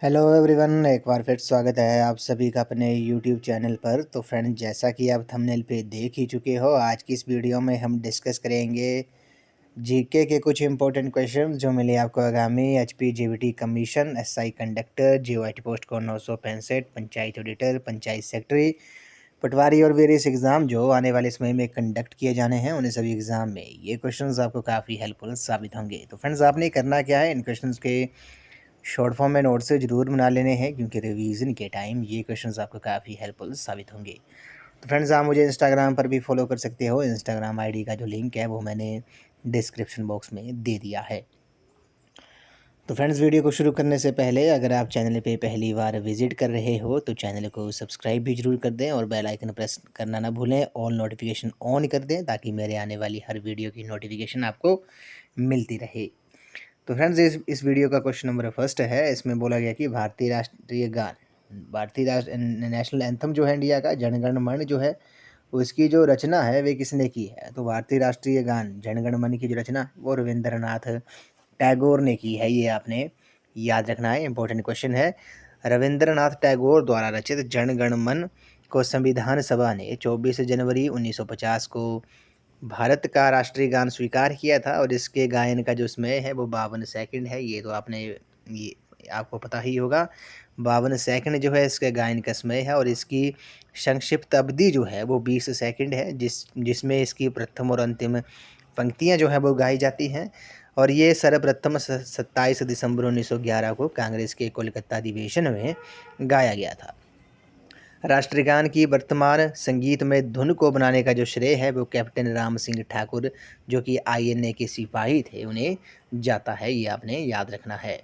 Hello everyone, एक बार फिर स्वागत है आप सभी का अपने यूट्यूब चैनल पर। तो फ्रेंड, जैसा कि आप थंबनेल पे देख ही चुके हो, आज की इस वीडियो में हम डिस्कस करेंगे जीके के कुछ इंपॉर्टेंट क्वेश्चन जो मिले आपको आगामी HP GVT commission, SI conductor, GOIT post को 965, पंचायत ऑडिटर, पंचायत सेक्रेटरी, पटवारी और वेरियस एग्ज़ाम जो आने वाले समय में कंडक्ट किए जाने हैं, उन्हें सभी एग्ज़ाम में ये क्वेश्चंस आपको काफ़ी हेल्पफुल साबित होंगे। तो फ्रेंड्स, आपने करना क्या है, इन क्वेश्चंस के शॉर्ट फॉर्म में नोट से ज़रूर बना लेने हैं, क्योंकि रिवीजन के टाइम ये क्वेश्चंस आपको काफ़ी हेल्पफुल साबित होंगे। तो फ्रेंड्स, आप मुझे इंस्टाग्राम पर भी फॉलो कर सकते हो। इंस्टाग्राम आईडी का जो लिंक है वो मैंने डिस्क्रिप्शन बॉक्स में दे दिया है। तो फ्रेंड्स, वीडियो को शुरू करने से पहले अगर आप चैनल पे पहली बार विजिट कर रहे हो तो चैनल को सब्सक्राइब भी जरूर कर दें और बेल आइकन प्रेस करना ना भूलें। ऑल नोटिफिकेशन ऑन कर दें ताकि मेरे आने वाली हर वीडियो की नोटिफिकेशन आपको मिलती रहे। तो फ्रेंड्स, इस वीडियो का क्वेश्चन नंबर फर्स्ट है। इसमें बोला गया कि भारतीय राष्ट्रीय गान, भारतीय राष्ट्र नेशनल एंथम जो है इंडिया का, जन गण मन जो है, उसकी जो रचना है वे किसने की है। तो भारतीय राष्ट्रीय गान जन गण मन की जो रचना वो रविंद्रनाथ टैगोर ने की है। ये आपने याद रखना है, इंपॉर्टेंट क्वेश्चन है। रविंद्रनाथ टैगोर द्वारा रचित जन गण मन को संविधान सभा ने 24 जनवरी 1950 को भारत का राष्ट्रीय गान स्वीकार किया था और इसके गायन का जो समय है वो 52 सेकंड है। ये तो ये आपको पता ही होगा। 52 सेकंड जो है इसके गायन का समय है और इसकी संक्षिप्त अवधि जो है वो 20 सेकंड है, जिसमें इसकी प्रथम और अंतिम पंक्तियां जो है वो गाई जाती हैं। और ये सर्वप्रथम 27 दिसंबर 1911 को कांग्रेस के कोलकाता अधिवेशन में गाया गया था। राष्ट्रगान की वर्तमान संगीतमय धुन को बनाने का जो श्रेय है वो कैप्टन राम सिंह ठाकुर, जो कि आईएनए के सिपाही थे, उन्हें जाता है। ये आपने याद रखना है।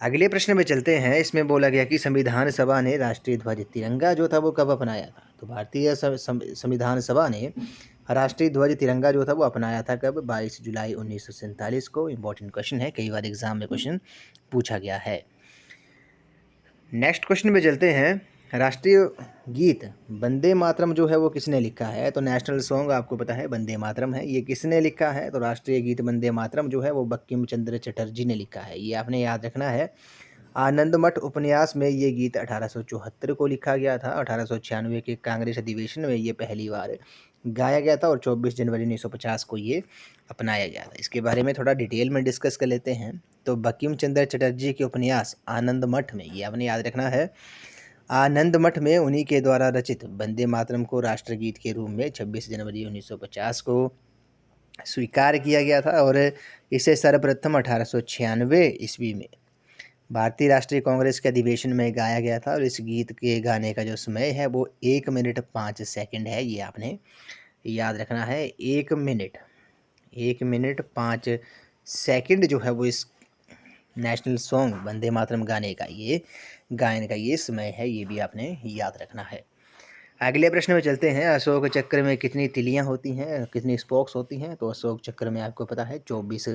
अगले प्रश्न में चलते हैं। इसमें बोला गया कि संविधान सभा ने राष्ट्रीय ध्वज तिरंगा जो था वो कब अपनाया था। तो भारतीय संविधान सभा ने राष्ट्रीय ध्वज तिरंगा जो था वो अपनाया था कब? 22 जुलाई 1947 को। इंपॉर्टेंट क्वेश्चन है, कई बार एग्जाम में क्वेश्चन पूछा गया है। नेक्स्ट क्वेश्चन में चलते हैं। राष्ट्रीय गीत वंदे मातरम जो है वो किसने लिखा है। तो नेशनल सॉन्ग आपको पता है वंदे मातरम है। ये किसने लिखा है? तो राष्ट्रीय गीत वंदे मातरम जो है वो बंकिम चंद्र चटर्जी ने लिखा है। ये आपने याद रखना है। आनंद मठ उपन्यास में ये गीत 1874 को लिखा गया था। 1896 के कांग्रेस अधिवेशन में ये पहली बार गाया गया था और 24 जनवरी 1950 को ये अपनाया गया था। इसके बारे में थोड़ा डिटेल में डिस्कस कर लेते हैं। तो बंकिम चंद्र चटर्जी के उपन्यास आनंद मठ में, ये आपने याद रखना है, आनंद मठ में उन्हीं के द्वारा रचित वंदे मातरम को राष्ट्रगीत के रूप में 26 जनवरी 1950 को स्वीकार किया गया था और इसे सर्वप्रथम 1896 ईस्वी में भारतीय राष्ट्रीय कांग्रेस के अधिवेशन में गाया गया था। और इस गीत के गाने का जो समय है वो 1 मिनट 5 सेकंड है। ये आपने याद रखना है। 1 मिनट 5 सेकंड जो है वो इस नेशनल सॉन्ग वंदे मातरम गाने का ये गायन का ये समय है। ये भी आपने याद रखना है। अगले प्रश्न में चलते हैं। अशोक चक्र में कितनी तिलियां होती हैं, कितनी स्पोक्स होती हैं। तो अशोक चक्र में आपको पता है 24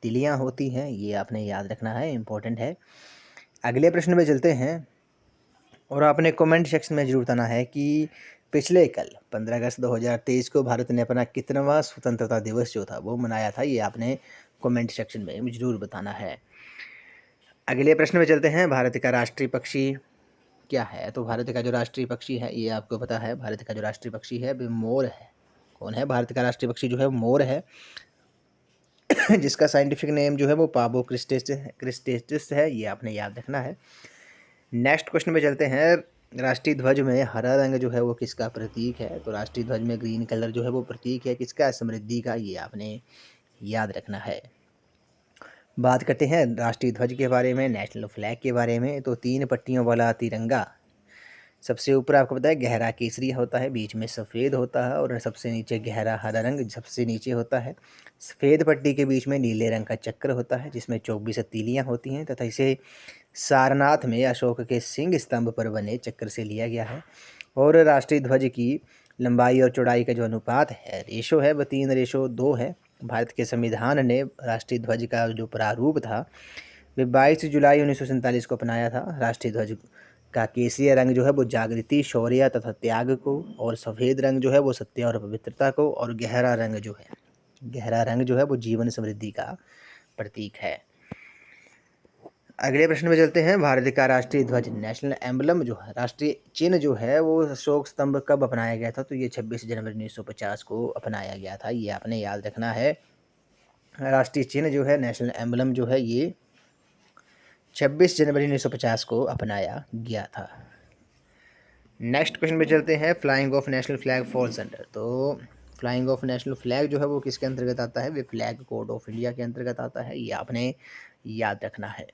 तिलियां होती हैं। ये आपने याद रखना है, इंपॉर्टेंट है। अगले प्रश्न में चलते हैं और आपने कमेंट सेक्शन में जरूर बताना है कि पिछले कल 15 अगस्त 2023 को भारत ने अपना कितनवां स्वतंत्रता दिवस जो था वो मनाया था। ये आपने कमेंट सेक्शन में जरूर बताना है। अगले प्रश्न में चलते हैं। भारत का राष्ट्रीय पक्षी क्या है। तो भारत का जो राष्ट्रीय पक्षी है ये आपको पता है। भारत का जो राष्ट्रीय पक्षी है वो मोर है। कौन है? भारत का राष्ट्रीय पक्षी जो है मोर है, जिसका साइंटिफिक नेम जो है वो पाबो क्रिस्टेटिस है। ये आपने याद रखना है। नेक्स्ट क्वेश्चन में चलते हैं। राष्ट्रीय ध्वज में हरा रंग जो है वो किसका प्रतीक है। तो राष्ट्रीय ध्वज में ग्रीन कलर जो है वो प्रतीक है किसका? समृद्धि का। ये आपने याद रखना है। बात करते हैं राष्ट्रीय ध्वज के बारे में, नेशनल फ्लैग के बारे में। तो 3 पट्टियों वाला तिरंगा सबसे ऊपर आपको पता है गहरा केसरी होता है, बीच में सफ़ेद होता है और सबसे नीचे गहरा हरा रंग सबसे नीचे होता है। सफ़ेद पट्टी के बीच में नीले रंग का चक्र होता है जिसमें 24 तीलियां होती हैं तथा इसे सारनाथ में अशोक के सिंह स्तंभ पर बने चक्र से लिया गया है। और राष्ट्रीय ध्वज की लंबाई और चौड़ाई का जो अनुपात है, रेशो है, वह 3:2 है। भारत के संविधान ने राष्ट्रीय ध्वज का जो प्रारूप था वह 22 जुलाई 1947 को अपनाया था। राष्ट्रीय ध्वज का केसरिया रंग जो है वो जागृति, शौर्य तथा त्याग को, और सफ़ेद रंग जो है वो सत्य और पवित्रता को, और गहरा रंग जो है वो जीवन समृद्धि का प्रतीक है। अगले प्रश्न में चलते हैं। भारत का राष्ट्रीय ध्वज नेशनल एम्बलम जो है, राष्ट्रीय चिन्ह जो है वो अशोक स्तंभ कब अपनाया गया था? तो ये 26 जनवरी 1950 को अपनाया गया था, ये आपने याद रखना है। राष्ट्रीय चिन्ह जो है नेशनल एम्बलम जो है ये 26 जनवरी 1950 को अपनाया गया था। नेक्स्ट क्वेश्चन में चलते हैं। Flying of national flag falls under, तो फ्लाइंग ऑफ नेशनल फ्लैग जो है वो किसके अंतर्गत आता है? वे फ्लैग कोड ऑफ इंडिया के अंतर्गत आता है, ये आपने याद रखना है।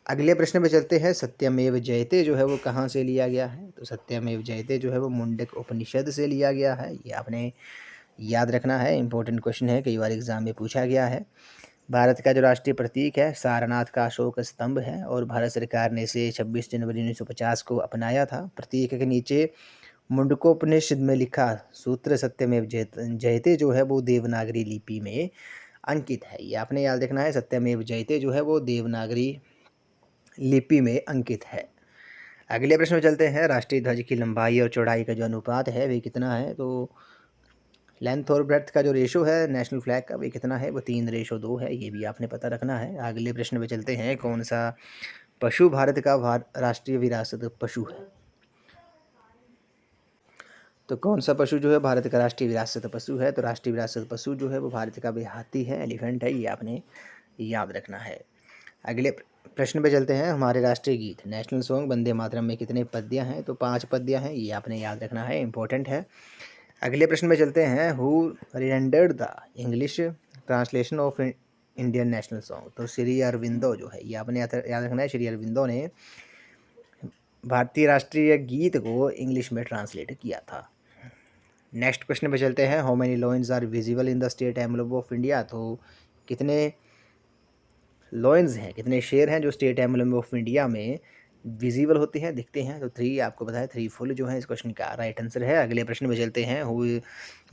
अगले प्रश्न पे चलते हैं। सत्यमेव जयते जो है वो कहाँ से लिया गया है? तो सत्यमेव जयते जो है वो मुंडक उपनिषद से लिया गया है, ये आपने याद रखना है। इंपॉर्टेंट क्वेश्चन है, कई बार एग्जाम में पूछा गया है। भारत का जो राष्ट्रीय प्रतीक है सारनाथ का अशोक स्तंभ है, और भारत सरकार ने इसे 26 जनवरी 1950 को अपनाया था। प्रतीक के नीचे मुंडकोपनिषद में लिखा सूत्र सत्यमेव जयते जो है वो देवनागरी लिपि में अंकित है, ये आपने याद रखना है। सत्यमेव जयते जो है वो देवनागरी लिपि में अंकित है। अगले प्रश्न में चलते हैं। राष्ट्रीय ध्वज की लंबाई और चौड़ाई का जो अनुपात है वे कितना है? तो लेंथ और ब्रेड्थ का जो रेशो है नेशनल फ्लैग का वे कितना है? वो 3:2 है, ये भी आपने पता रखना है। अगले प्रश्न में चलते हैं। कौन सा पशु भारत का राष्ट्रीय विरासत पशु है? तो कौन सा पशु जो है भारत का राष्ट्रीय विरासत पशु है? तो राष्ट्रीय विरासत पशु जो है वो भारत का हाथी है, एलिफेंट है, ये आपने याद रखना है। अगले प्रश्न पे चलते हैं। हमारे राष्ट्रीय गीत नेशनल सॉन्ग वंदे मातरम में कितने पद्याँ हैं? तो 5 पद्याँ हैं, ये आपने याद रखना है, इंपॉर्टेंट है। अगले प्रश्न में चलते हैं। Who rendered the English translation of Indian national song? तो श्री अरविंदो जो है, ये आपने याद रखना है। श्री अरविंदो ने भारतीय राष्ट्रीय गीत को इंग्लिश में ट्रांसलेट किया था। नेक्स्ट क्वेश्चन पे चलते हैं। How many lions are visible in the state emblem of India? तो कितने लॉयंस हैं, कितने शेर हैं जो स्टेट एम्बलम ऑफ इंडिया में विजिबल होते हैं, दिखते हैं? तो 3 आपको पता है, 3 फुल जो है इस क्वेश्चन का राइट आंसर है। अगले प्रश्न में चलते हैं।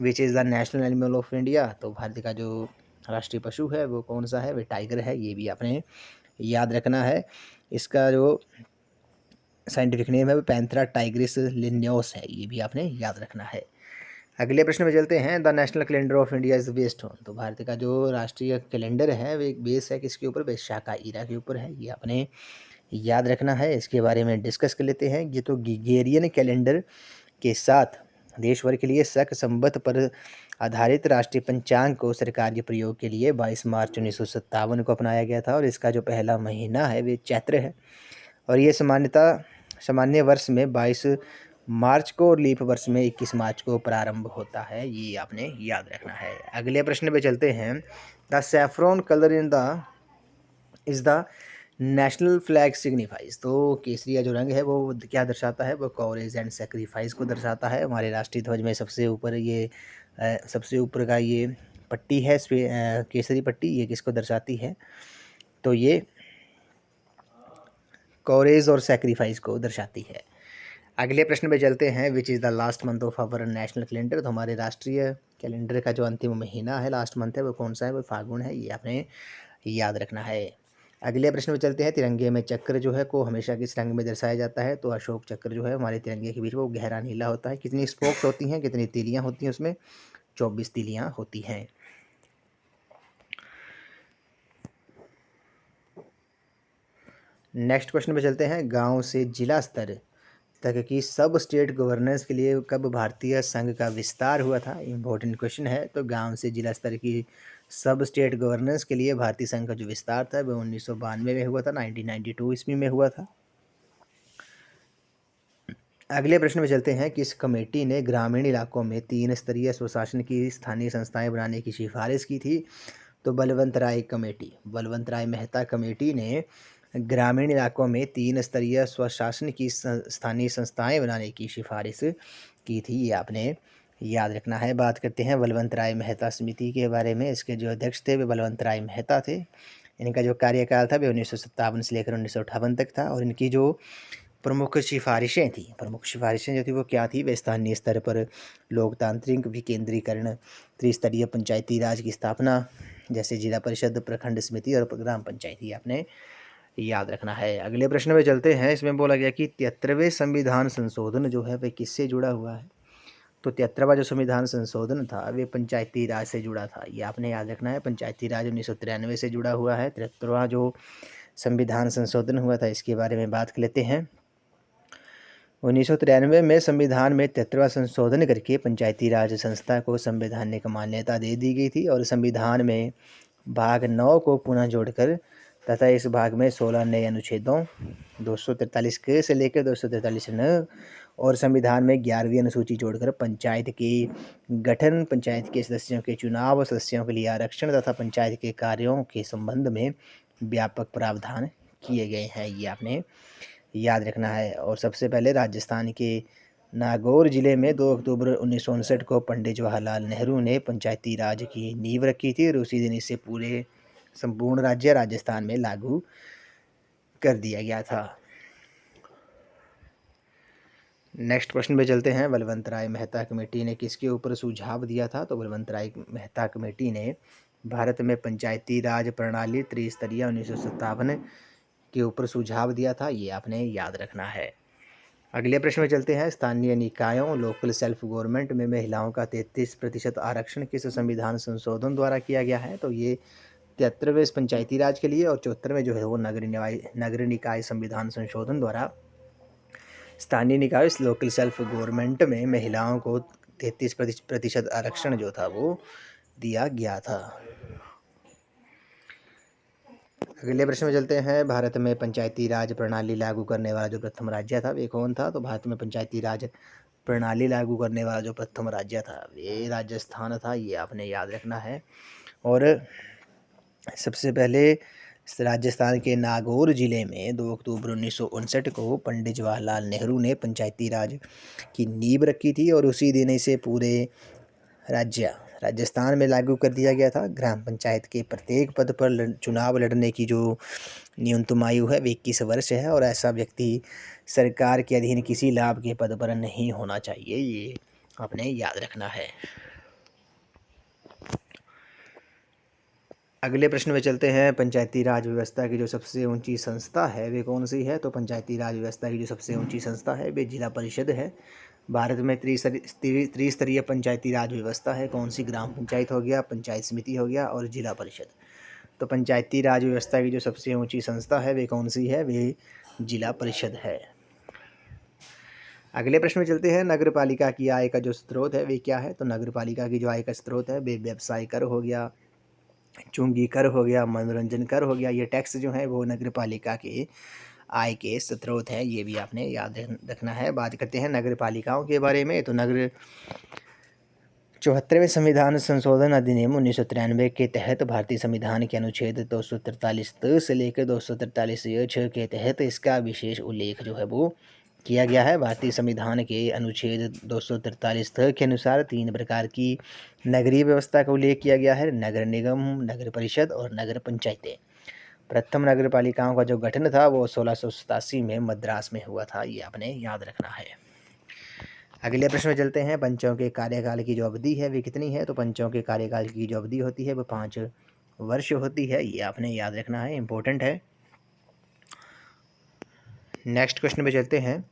Which is the national animal of India? तो भारत का जो राष्ट्रीय पशु है वो कौन सा है? वे टाइगर है, ये भी आपने याद रखना है। इसका जो साइंटिफिक नेम है वो पैंथेरा टाइग्रिस लिन्योस है, ये भी आपने याद रखना है। अगले प्रश्न में चलते हैं। The national calendar of India is based on? तो भारत का जो राष्ट्रीय कैलेंडर है वो एक बेस है किसके ऊपर? वैशाखा ईरा के ऊपर है, ये आपने याद रखना है। इसके बारे में डिस्कस कर लेते हैं। ये तो ग्रिगोरियन कैलेंडर के साथ देश भर के लिए शक संवत पर आधारित राष्ट्रीय पंचांग को सरकार के प्रयोग के लिए 22 मार्च 1957 को अपनाया गया था, और इसका जो पहला महीना है वे चैत्र है, और ये सामान्य वर्ष में 22 मार्च को और लीप वर्ष में 21 मार्च को प्रारंभ होता है, ये आपने याद रखना है। अगले प्रश्न पे चलते हैं। The saffron colour is the national flag signifies? तो केसरिया जो रंग है वो क्या दर्शाता है? वो कॉरेज एंड सेक्रीफाइस को दर्शाता है। हमारे राष्ट्रीय ध्वज में सबसे ऊपर का ये पट्टी है, केसरी पट्टी, ये किसको दर्शाती है? तो ये कॉरेज और सेक्रीफाइस को दर्शाती है। अगले प्रश्न पे चलते हैं। Which is the last month of our national calendar? तो हमारे राष्ट्रीय कैलेंडर का जो अंतिम महीना है, लास्ट मंथ है, वो कौन सा है? वो फागुन है, ये आपने याद रखना है। अगले प्रश्न पे चलते हैं। तिरंगे में चक्र जो है को हमेशा किस रंग में दर्शाया जाता है? तो अशोक चक्र जो है हमारे तिरंगे के बीच वो गहरा नीला होता है। कितनी स्पोक्स होती हैं, कितनी तीलियाँ होती हैं उसमें? 24 तीलियाँ होती हैं। नेक्स्ट क्वेश्चन पे चलते हैं। गांव से जिला स्तर तक की सब स्टेट गवर्नेंस के लिए कब भारतीय संघ का विस्तार हुआ था? इम्पोर्टेंट क्वेश्चन है। तो गांव से जिला स्तर की सब स्टेट गवर्नेंस के लिए भारतीय संघ का जो विस्तार था वो 1992 में हुआ था, 1992 ईस्वी में हुआ था। अगले प्रश्न में चलते हैं। किस कमेटी ने ग्रामीण इलाकों में 3 स्तरीय स्वशासन की स्थानीय संस्थाएं बनाने की सिफारिश की थी? तो बलवंत राय मेहता कमेटी ने ग्रामीण इलाकों में 3 स्तरीय स्वशासन की स्थानीय संस्थाएं बनाने की सिफारिश की थी, ये आपने याद रखना है। बात करते हैं बलवंत राय मेहता समिति के बारे में। इसके जो अध्यक्ष थे वे बलवंत राय मेहता थे। इनका जो कार्यकाल था वे 1957 से लेकर 1958 तक था, और इनकी जो प्रमुख सिफारिशें जो थी वो क्या थी? वे स्थानीय स्तर पर लोकतांत्रिक विकेंद्रीकरण, त्रिस्तरीय पंचायती राज की स्थापना, जैसे जिला परिषद, प्रखंड समिति और ग्राम पंचायती, आपने याद रखना है। अगले प्रश्न में चलते हैं। इसमें बोला गया कि 73वें संविधान संशोधन जो है वह किससे जुड़ा हुआ है? तो 73वां जो संविधान संशोधन था वे पंचायती राज से जुड़ा था, ये आपने याद रखना है। पंचायती राज 1993 से जुड़ा हुआ है। 73वां जो संविधान संशोधन हुआ था इसके बारे में बात कर लेते हैं। 1993 में संविधान में 73वां संशोधन करके पंचायती राज संस्था को संवैधानिक मान्यता दे दी गई थी और संविधान में भाग 9 को पुनः जोड़कर तथा इस भाग में 16 नए अनुच्छेदों 243 के से लेकर 243 न और संविधान में 11वीं अनुसूची जोड़कर पंचायत के गठन, पंचायत के सदस्यों के चुनाव, सदस्यों के लिए आरक्षण तथा पंचायत के कार्यों के संबंध में व्यापक प्रावधान किए गए हैं, ये आपने याद रखना है। और सबसे पहले राजस्थान के नागौर जिले में 2 अक्टूबर 1959 को पंडित जवाहरलाल नेहरू ने पंचायती राज की नींव रखी थी और उसी दिन इसे पूरे संपूर्ण राज्य राजस्थान में लागू कर दिया गया था। नेक्स्ट प्रश्न पे चलते हैं। बलवंत राय मेहता कमेटी ने किसके ऊपर सुझाव दिया था? तो बलवंत राय मेहता कमेटी ने भारत में पंचायती राज प्रणाली त्रिस्तरीय 1957 के ऊपर सुझाव दिया था, ये आपने याद रखना है। अगले प्रश्न में चलते हैं। स्थानीय निकायों लोकल सेल्फ गवर्नमेंट में महिलाओं का 33% आरक्षण किस संविधान संशोधन द्वारा किया गया है? तो ये 73वें पंचायती राज के लिए और 74वें जो है वो नगर निकाय संविधान संशोधन द्वारा स्थानीय निकाय लोकल सेल्फ गवर्नमेंट में महिलाओं को 33% आरक्षण जो था वो दिया गया था। अगले प्रश्न में चलते हैं। भारत में पंचायती राज प्रणाली लागू करने वाला जो प्रथम राज्य था वे कौन था? तो भारत में पंचायती राज प्रणाली लागू करने वाला जो प्रथम राज्य था वे राजस्थान था, ये आपने याद रखना है। और सबसे पहले राजस्थान के नागौर जिले में 2 अक्टूबर 1959 को पंडित जवाहरलाल नेहरू ने पंचायती राज की नींव रखी थी और उसी दिन इसे पूरे राजस्थान में लागू कर दिया गया था। ग्राम पंचायत के प्रत्येक पद पर चुनाव लड़ने की जो न्यूनतम आयु है वे 21 वर्ष है और ऐसा व्यक्ति सरकार के अधीन किसी लाभ के पद पर नहीं होना चाहिए, ये आपने याद रखना है। अगले प्रश्न में चलते हैं। पंचायती राज व्यवस्था की जो सबसे ऊंची संस्था है वे कौन सी है? तो पंचायती राज व्यवस्था की जो सबसे ऊंची संस्था है वे जिला परिषद है। भारत में त्रिस्तरीय पंचायती राज व्यवस्था है। कौन सी? ग्राम पंचायत हो गया, पंचायत समिति हो गया और जिला परिषद। तो पंचायती राज व्यवस्था की जो सबसे ऊंची संस्था है वे कौन सी है? वे जिला परिषद है। अगले प्रश्न में चलते हैं। नगर पालिका की आय का जो स्रोत है वे क्या है? तो नगर पालिका की जो आय का स्रोत है वे व्यवसाय कर हो गया, चुंगी कर हो गया, मनोरंजन कर हो गया। ये टैक्स जो है वो नगर पालिका के आय के स्रोत है, ये भी आपने याद रखना है। बात करते हैं नगर पालिकाओं के बारे में। तो 74वें संविधान संशोधन अधिनियम 1993 के तहत भारतीय संविधान के अनुच्छेद 243 से लेकर 243 के तहत इसका विशेष उल्लेख जो है वो किया गया है। भारतीय संविधान के अनुच्छेद 243 के अनुसार 3 प्रकार की नगरीय व्यवस्था का उल्लेख किया गया है: नगर निगम, नगर परिषद और नगर पंचायतें। प्रथम नगर पालिकाओं का जो गठन था वो 1687 में मद्रास में हुआ था, ये आपने याद रखना है। अगले प्रश्न में चलते हैं। पंचों के कार्यकाल की जो अवधि है वे कितनी है? तो पंचों के कार्यकाल की जो अवधि होती है वो 5 वर्ष होती है, ये आपने याद रखना है, इंपॉर्टेंट है। नेक्स्ट क्वेश्चन पे चलते हैं।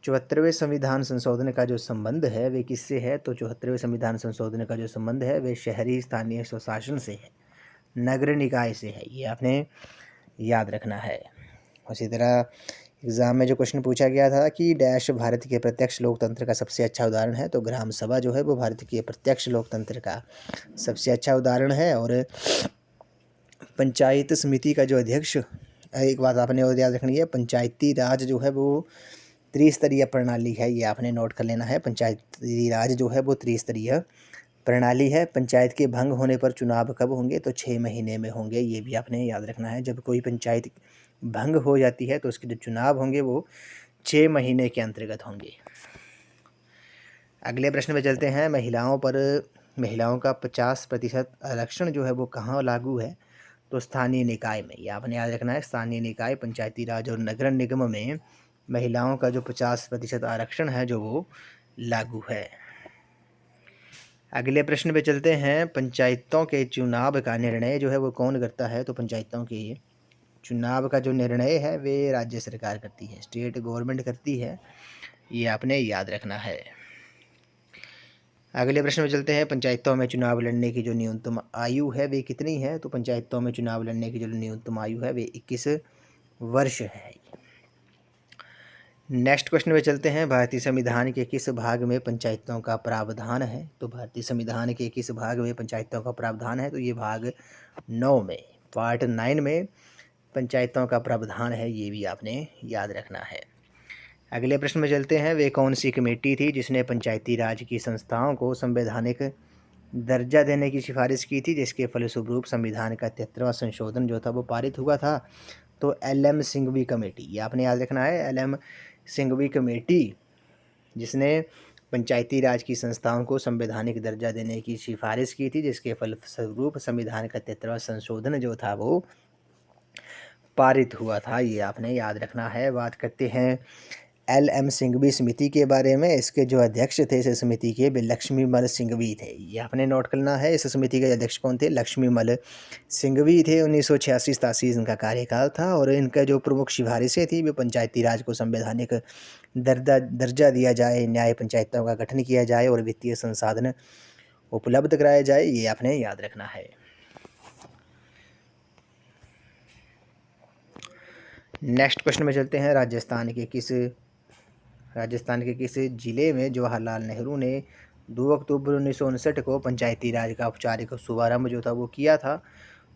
74वें संविधान संशोधन का जो संबंध है वे किससे है? तो 74वें संविधान संशोधन का जो संबंध है वे शहरी स्थानीय स्वशासन से है, नगर निकाय से है, ये आपने याद रखना है। उसी तरह एग्ज़ाम में जो क्वेश्चन पूछा गया था कि डैश भारत के प्रत्यक्ष लोकतंत्र का सबसे अच्छा उदाहरण है, तो ग्राम सभा जो है वो भारत के प्रत्यक्ष लोकतंत्र का सबसे अच्छा उदाहरण है। और पंचायत समिति का जो अध्यक्ष, एक बात आपने और याद रखनी है, पंचायती राज जो है वो त्रिस्तरीय प्रणाली है, ये आपने नोट कर लेना है। पंचायती राज जो है वो त्रिस्तरीय प्रणाली है। पंचायत के भंग होने पर चुनाव कब होंगे? तो 6 महीने में होंगे, ये भी आपने याद रखना है। जब कोई पंचायत भंग हो जाती है तो उसके जो चुनाव होंगे वो 6 महीने के अंतर्गत होंगे। अगले प्रश्न में चलते हैं। महिलाओं का 50% आरक्षण जो है वो कहाँ लागू है? तो स्थानीय निकाय में, ये आपने याद रखना है। स्थानीय निकाय, पंचायती राज और नगर निगम में महिलाओं का जो 50% आरक्षण है जो वो लागू है। अगले प्रश्न पे चलते हैं। पंचायतों के चुनाव का निर्णय जो है वो कौन करता है? तो पंचायतों के चुनाव का जो निर्णय है वे राज्य सरकार करती है, स्टेट गवर्नमेंट करती है, ये आपने याद रखना है। अगले प्रश्न में चलते हैं। पंचायतों में चुनाव लड़ने की जो न्यूनतम आयु है वे कितनी है? तो पंचायतों में चुनाव लड़ने की जो न्यूनतम आयु है वे 21 वर्ष है। नेक्स्ट क्वेश्चन में चलते हैं। भारतीय संविधान के किस भाग में पंचायतों का प्रावधान है? तो भारतीय संविधान के किस भाग में पंचायतों का प्रावधान है? तो ये भाग 9 में, पार्ट 9 में पंचायतों का प्रावधान है, ये भी आपने याद रखना है। अगले प्रश्न में चलते हैं। वे कौन सी कमेटी थी जिसने पंचायती राज की संस्थाओं को संवैधानिक दर्जा देने की सिफारिश की थी, जिसके फलस्वरूप संविधान का 73वां संशोधन जो था वो पारित हुआ था? तो LM सिंघवी कमेटी, ये आपने याद रखना है। LM सिंघवी कमेटी जिसने पंचायती राज की संस्थाओं को संवैधानिक दर्जा देने की सिफारिश की थी, जिसके फलस्वरूप संविधान का 73वां संशोधन जो था वो पारित हुआ था, ये आपने याद रखना है। बात करते हैं LM सिंघवी समिति के बारे में। इसके जो अध्यक्ष थे इस समिति के, वे लक्ष्मीमल सिंघवी थे, ये आपने नोट करना है। इस समिति के अध्यक्ष कौन थे? लक्ष्मीमल सिंघवी थे। 1986-87 इनका कार्यकाल था और इनका जो प्रमुख सिफारिशें थी वे पंचायती राज को संवैधानिक दर्जा दिया जाए, न्याय पंचायतों का गठन किया जाए और वित्तीय संसाधन उपलब्ध कराया जाए, ये आपने याद रखना है। नेक्स्ट क्वेश्चन में चलते हैं। राजस्थान के किस जिले में जवाहरलाल नेहरू ने 2 अक्टूबर 1959 को पंचायती राज का औपचारिक शुभारंभ जो था वो किया था?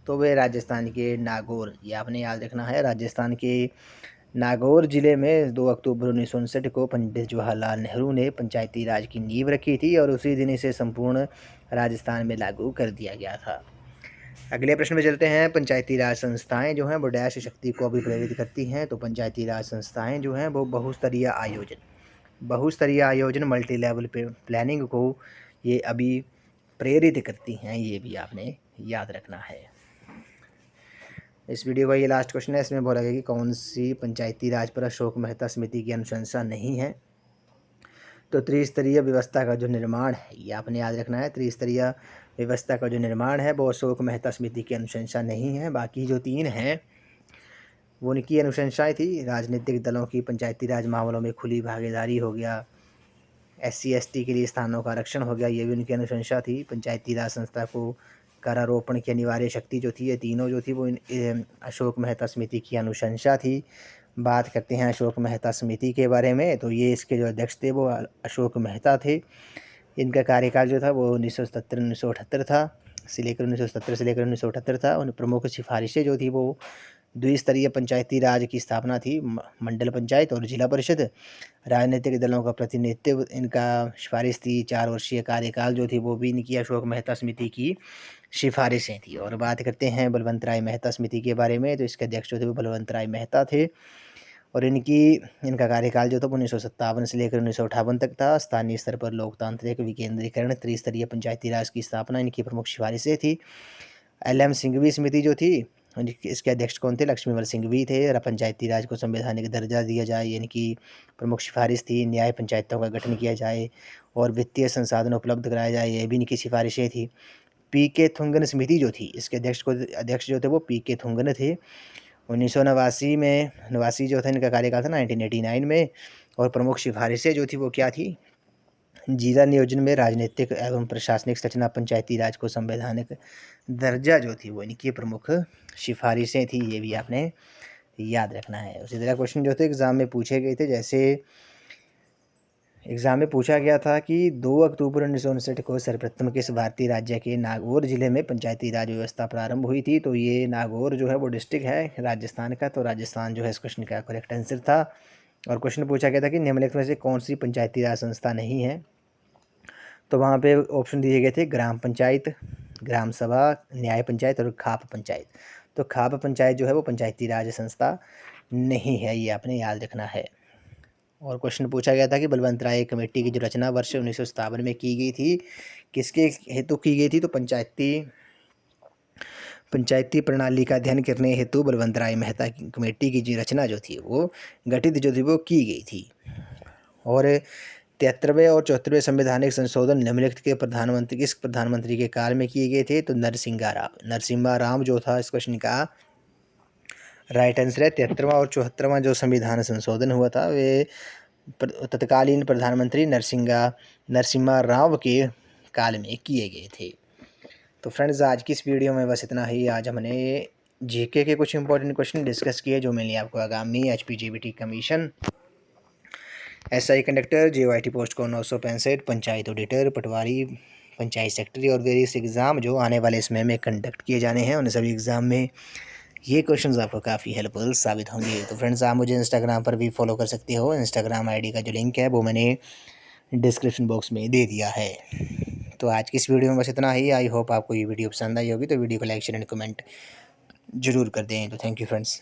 तो वे राजस्थान के नागौर, ये आपने याद रखना है। राजस्थान के नागौर जिले में 2 अक्टूबर 1959 को पंडित जवाहरलाल नेहरू ने पंचायती राज की नींव रखी थी और उसी दिन इसे संपूर्ण राजस्थान में लागू कर दिया गया था। अगले प्रश्न में चलते हैं। पंचायती राज संस्थाएं जो हैं वो डैश शक्ति को अभिप्रेरित करती हैं? तो पंचायती राज संस्थाएं जो हैं वो बहुस्तरीय आयोजन मल्टी लेवल प्लानिंग को ये अभी प्रेरित करती हैं, ये भी आपने याद रखना है। इस वीडियो का ये लास्ट क्वेश्चन है। इसमें बोला गया कि कौन सी पंचायती राज पर अशोक मेहता समिति की अनुशंसा नहीं है? तो त्रिस्तरीय व्यवस्था का जो निर्माण है, ये आपने याद रखना है। त्रिस्तरीय व्यवस्था का जो निर्माण है वो अशोक मेहता समिति की अनुशंसा नहीं है। बाकी जो 3 हैं वो उनकी अनुशंसाएँ थी। राजनीतिक दलों की पंचायती राज मामलों में खुली भागीदारी हो गया, SC ST के लिए स्थानों का आरक्षण हो गया, ये भी उनकी अनुशंसा थी। पंचायती राज संस्था को करारोपण की अनिवार्य शक्ति जो थी, ये तीनों जो थी वो अशोक मेहता समिति की अनुशंसा थी। बात करते हैं अशोक मेहता समिति के बारे में। तो ये इसके जो अध्यक्ष थे वो अशोक मेहता थे। इनका कार्यकाल जो था वो 1977-1978 था, से लेकर 1970 से लेकर 1978 था। उन प्रमुख सिफारिशें जो थी वो द्विस्तरीय पंचायती राज की स्थापना थी, मंडल पंचायत और जिला परिषद। राजनीतिक दलों का प्रतिनिधित्व इनका सिफारिश थी। 4 वर्षीय कार्यकाल जो थी वो भी इनकी अशोक मेहता समिति की सिफारिशें थी। और बात करते हैं बलवंत राय मेहता समिति के बारे में। तो इसके अध्यक्ष जो थे वो बलवंत राय मेहता थे और इनका कार्यकाल जो था 1957 से लेकर 1958 तक था। स्थानीय स्तर पर लोकतांत्रिक विकेंद्रीकरण, त्रिस्तरीय पंचायती राज की स्थापना इनकी प्रमुख सिफारिशें थी। LM सिंघवी समिति जो थी इसके अध्यक्ष कौन थे? लक्ष्मीमल सिंघवी थे। पंचायती राज को संवैधानिक दर्जा दिया जाए, इनकी प्रमुख सिफारिश थी। न्याय पंचायतों का गठन किया जाए और वित्तीय संसाधन उपलब्ध कराया जाए, ये भी इनकी सिफारिशें थी। PK थुंगन समिति जो थी इसके अध्यक्ष जो थे वो PK थुंगन थे। 1989 में जो था इनका कार्यकाल था 1989 में। और प्रमुख सिफारिशें जो थी वो क्या थी? जिला नियोजन में राजनीतिक एवं प्रशासनिक संरचना पंचायती राज को संवैधानिक दर्जा जो थी वो इनकी प्रमुख सिफारिशें थी, ये भी आपने याद रखना है। उसी तरह क्वेश्चन जो थे एग्ज़ाम में पूछे गए थे। जैसे एग्ज़ाम में पूछा गया था कि 2 अक्टूबर 1959 को सर्वप्रथम किस भारतीय राज्य के नागौर जिले में पंचायती राज व्यवस्था प्रारंभ हुई थी? तो ये नागौर जो है वो डिस्ट्रिक्ट है राजस्थान का। तो राजस्थान जो है इस क्वेश्चन का करेक्ट आंसर था। और क्वेश्चन पूछा गया था कि निम्नलिखित में से कौन सी पंचायती राज संस्था नहीं है? तो वहाँ पे ऑप्शन दिए गए थे ग्राम पंचायत, ग्राम सभा, न्याय पंचायत और खाप पंचायत। तो खाप पंचायत जो है वो पंचायती राज संस्था नहीं है, ये आपने याद रखना है। और क्वेश्चन पूछा गया था कि बलवंत राय कमेटी की जो रचना वर्ष 1957 में की गई थी किसके हेतु की गई थी? तो पंचायती प्रणाली का अध्ययन करने हेतु बलवंत राय मेहता कमेटी की जो रचना जो थी वो गठित जो थी वो की गई थी। और 73वें और 74वें संवैधानिक संशोधन निम्नलिखित के किस प्रधानमंत्री के काल में किए गए थे? तो नरसिम्हा राव जो था इस क्वेश्चन का राइट आंसर है। 73वां और 74वां जो संविधान संशोधन हुआ था वे तत्कालीन प्रधानमंत्री नरसिम्हा राव के काल में किए गए थे। तो फ्रेंड्स आज की इस वीडियो में बस इतना ही। आज हमने जीके के कुछ इंपॉर्टेंट क्वेश्चन डिस्कस किए जो मिले आपको आगामी एचपीजीबीटी कमीशन, एसआई कंडक्टर, जेओआईटी पोस्ट को 965, पंचायत ऑडिटर, पटवारी, पंचायत सेक्रेटरी और वेरियस एग्ज़ाम जो आने वाले समय में कंडक्ट किए जाने हैं, उन सभी एग्ज़ाम में ये क्वेश्चंस आपको काफ़ी हेल्पफुल साबित होंगे। तो फ्रेंड्स आप मुझे इंस्टाग्राम पर भी फॉलो कर सकते हो। इंस्टाग्राम आईडी का जो लिंक है वो मैंने डिस्क्रिप्शन बॉक्स में दे दिया है। तो आज की इस वीडियो में बस इतना ही। आई होप आपको ये वीडियो पसंद आई होगी, तो वीडियो को लाइक शेयर एंड कमेंट जरूर कर दें। तो थैंक यू फ्रेंड्स।